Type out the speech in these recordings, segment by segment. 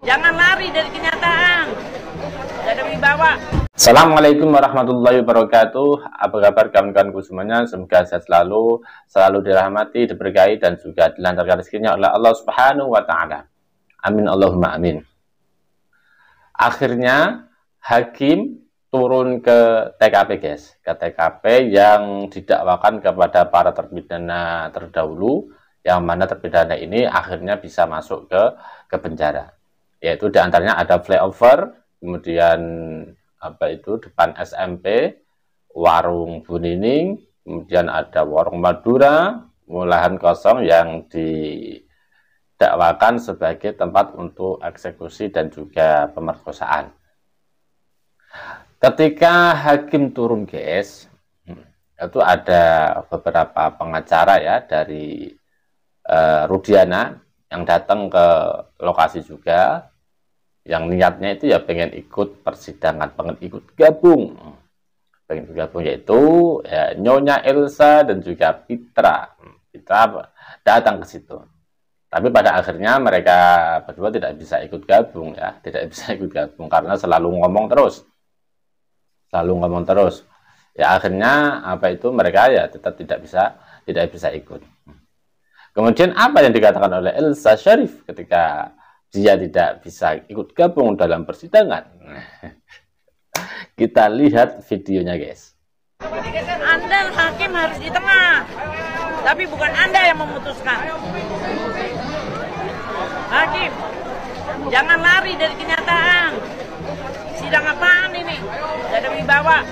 Jangan lari dari kenyataan. Gak ada wibawa. Assalamualaikum warahmatullahi wabarakatuh. Apa kabar kawan-kawanku semuanya? Semoga sehat selalu dirahmati, diberkahi, dan juga dilancarkan rezekinya oleh Allah Subhanahu wa Ta'ala. Amin Allahumma amin. Akhirnya hakim turun ke TKP, guys, ke TKP yang didakwakan kepada para terpidana terdahulu, yang mana terpidana ini akhirnya bisa masuk ke penjara. Yaitu diantaranya ada flyover, kemudian depan SMP, warung Bunining, kemudian ada warung Madura, lahan kosong yang didakwakan sebagai tempat untuk eksekusi dan juga pemerkosaan. Ketika hakim turun, guys, itu ada beberapa pengacara ya dari Rudiana yang datang ke lokasi juga, yang niatnya itu ya pengen ikut persidangan, pengen ikut gabung, yaitu ya, Nyonya Elsa dan juga Pitra datang ke situ. Tapi pada akhirnya mereka berdua tidak bisa ikut gabung ya, karena selalu ngomong terus. Ya akhirnya mereka ya tetap tidak bisa ikut. Kemudian apa yang dikatakan oleh Elsa Sharif ketika dia tidak bisa ikut gabung dalam persidangan? Kita lihat videonya, guys. Anda hakim harus di tengah, tapi bukan Anda yang memutuskan. Hakim, jangan lari dari kenyataan. Sidang apaan ini? Gak ada wibawa.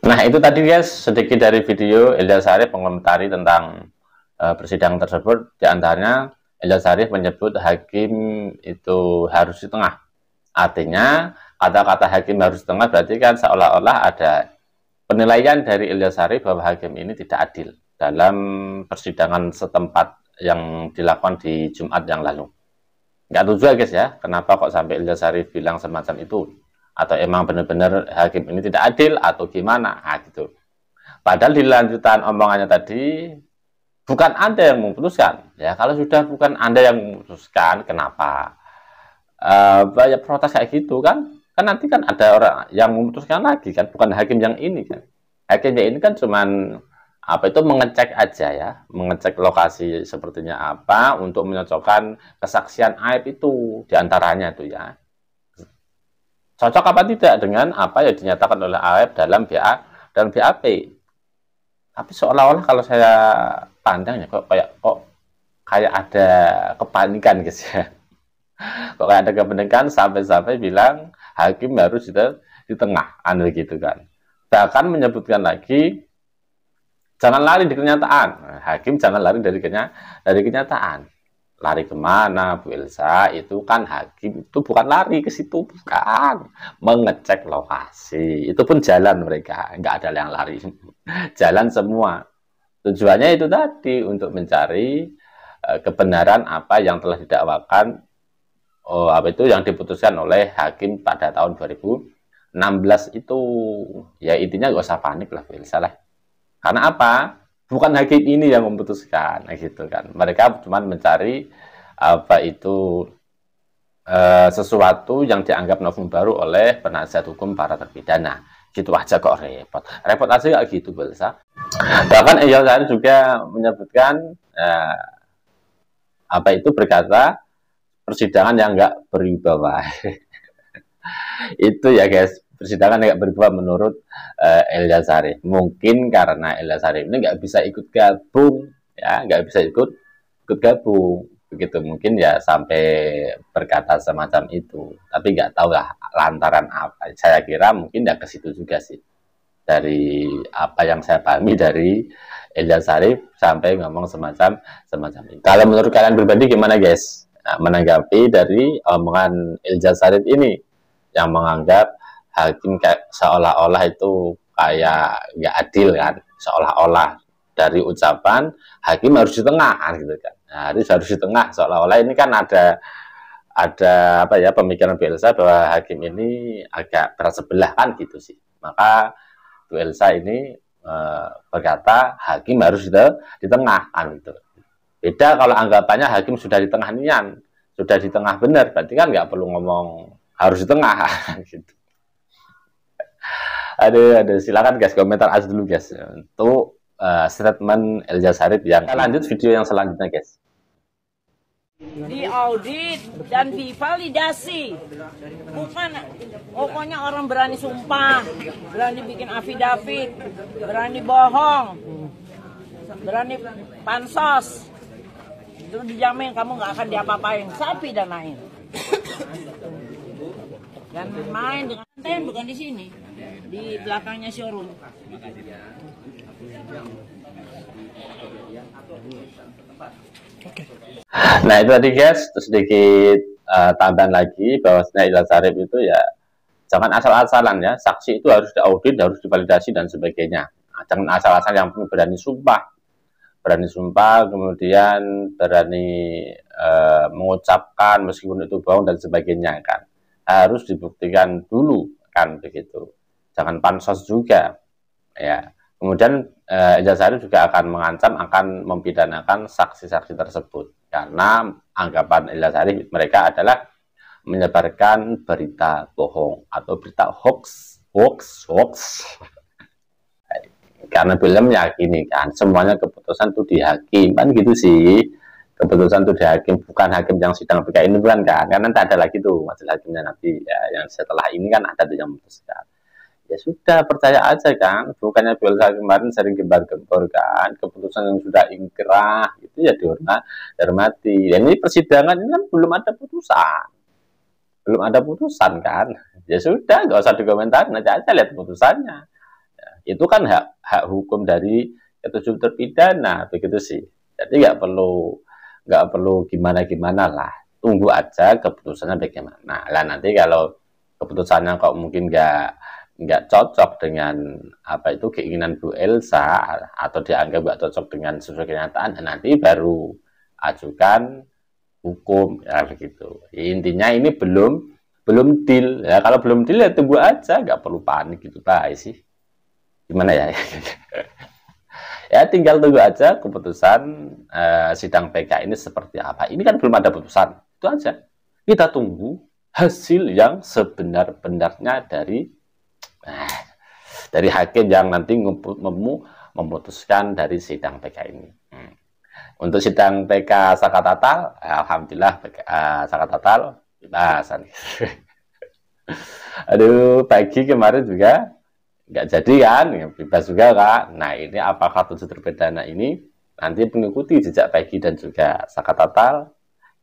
Nah, itu tadi, guys, sedikit dari video Elsa Sharif mengomentari tentang persidangan tersebut. Di antaranya Elsa Sharif menyebut hakim itu harus di tengah. Artinya kata-kata hakim harus di tengah berarti kan seolah-olah ada penilaian dari Elsa Sharif bahwa hakim ini tidak adil dalam persidangan setempat yang dilakukan di Jumat yang lalu. Nggak tahu juga, guys, ya, kenapa kok sampai Elsa Sharif bilang semacam itu. Atau emang benar-benar hakim ini tidak adil atau gimana, gitu. Padahal di lanjutan omongannya tadi, bukan Anda yang memutuskan. Ya, kalau sudah bukan Anda yang memutuskan, kenapa banyak protes kayak gitu kan? Kan nanti kan ada orang yang memutuskan lagi kan, bukan hakim yang ini kan. Hakimnya ini kan cuman mengecek aja ya, mengecek lokasi sepertinya apa untuk menyocokkan kesaksian aib itu diantaranya itu ya. Cocok apa tidak dengan apa yang dinyatakan oleh aib dalam BAP. Tapi seolah-olah kalau saya pandang ya kok kayak ada kepanikan, guys, ya. Kok kayak ada kepanikan sampai bilang hakim harus di tengah, gitu kan. Bahkan menyebutkan lagi jangan lari dari kenyataan. Hakim jangan lari dari kenyataan. Lari kemana, Bu Elsa? Itu kan hakim itu bukan lari ke situ, bukan, mengecek lokasi. Itu pun jalan mereka, nggak ada yang lari. Jalan semua. Tujuannya itu tadi untuk mencari kebenaran apa yang telah didakwakan, yang diputuskan oleh hakim pada tahun 2016 itu. Ya intinya nggak usah panik lah, Bu Elsa lah. Karena apa? Bukan hakim ini yang memutuskan, gitu kan. Mereka cuma mencari sesuatu yang dianggap novum baru oleh penasihat hukum para terpidana. Gitu aja kok repot. Repot aja nggak gitu, Belsa. Bahkan Elsa juga menyebutkan berkata persidangan yang nggak berwibawa. Itu ya, guys, persidangan nggak berwibawa menurut Elsa Sharif. Mungkin karena Elsa Sharif ini nggak bisa ikut gabung, ya, gabung, begitu mungkin ya sampai berkata semacam itu. Tapi nggak tahu lah lantaran apa. Saya kira mungkin ya ke situ juga sih. Dari apa yang saya pahami dari Elsa Sharif sampai ngomong semacam itu. Kalau menurut kalian pribadi gimana, guys? Nah, menanggapi dari omongan Elsa Sharif ini yang menganggap hakim kayak seolah-olah itu kayak nggak adil kan, seolah-olah dari ucapan hakim harus di tengah kan, gitu kan. Nah, harus di tengah, seolah-olah ini kan ada pemikiran Bu Elsa bahwa hakim ini agak berat sebelah kan, gitu sih. Maka Bu Elsa ini berkata hakim harus di tengah kan, gitu. Beda kalau anggapannya hakim sudah di tengah nian, sudah di tengah benar, berarti kan nggak perlu ngomong harus di tengah gitu. Aduh, silakan guys komentar aja dulu guys untuk statement Elza Syarif yang lanjut video yang selanjutnya guys. Diaudit dan divalidasi, bukan pokoknya orang berani sumpah, berani bikin afidavit, berani bohong, berani pansos, itu dijamin kamu nggak akan diapa-apain, sapi dan lain. Dan main dengan konten bukan di sini, di belakangnya showroom. Nah itu tadi guys, sedikit tambahan lagi bahwa Elza Syarif itu ya jangan asal-asalan ya, saksi itu harus diaudit, harus divalidasi dan sebagainya. Nah, jangan asal-asalan, yang berani sumpah, kemudian berani mengucapkan meskipun itu bohong dan sebagainya kan, harus dibuktikan dulu kan begitu. Jangan pansos juga ya. Kemudian Elza Syarif juga akan mengancam, akan mempidanakan saksi-saksi tersebut karena anggapan Elza Syarif mereka adalah menyebarkan berita bohong atau berita hoax. Karena belum meyakini kan semuanya keputusan itu di hakim kan gitu sih, keputusan itu di hakim, bukan hakim yang sidang PK ini bukan kan, karena nanti ada lagi tuh majelis hakimnya nanti ya, yang setelah ini kan ada tuh yang memutuskan. Ya sudah, percaya aja kan, bukannya Elza kemarin sering gembar-gembor kan, keputusan yang sudah ingkrah itu ya dihormati. Dan ini persidangan ini kan belum ada putusan kan, ya sudah nggak usah dikomentari, nanti aja lihat putusannya ya, itu kan hak hukum dari ketujuh terpidana begitu sih. Jadi nggak perlu gimana lah, tunggu aja keputusannya bagaimana lah. Nanti kalau keputusannya kok mungkin nggak cocok dengan apa itu keinginan Bu Elza atau dianggap nggak cocok dengan sesuai kenyataan, nanti baru ajukan hukum ya begitu. Intinya ini belum deal ya, kalau belum deal ya tunggu aja, nggak perlu panik gitu baik sih, gimana ya. Ya tinggal tunggu aja keputusan sidang PK ini seperti apa. Ini kan belum ada putusan, itu aja, kita tunggu hasil yang sebenar-benarnya dari hakim yang nanti memutuskan dari sidang PK ini. Untuk sidang PK Saka Tatal, alhamdulillah Saka Tatal bebasan. Aduh, pagi kemarin juga nggak jadi kan, bebas juga kak. Nah ini apakah tujuh terpidana ini nanti mengikuti jejak pagi dan juga Saka Tatal,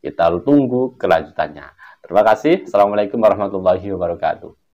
kita tunggu kelanjutannya. Terima kasih. Assalamualaikum warahmatullahi wabarakatuh.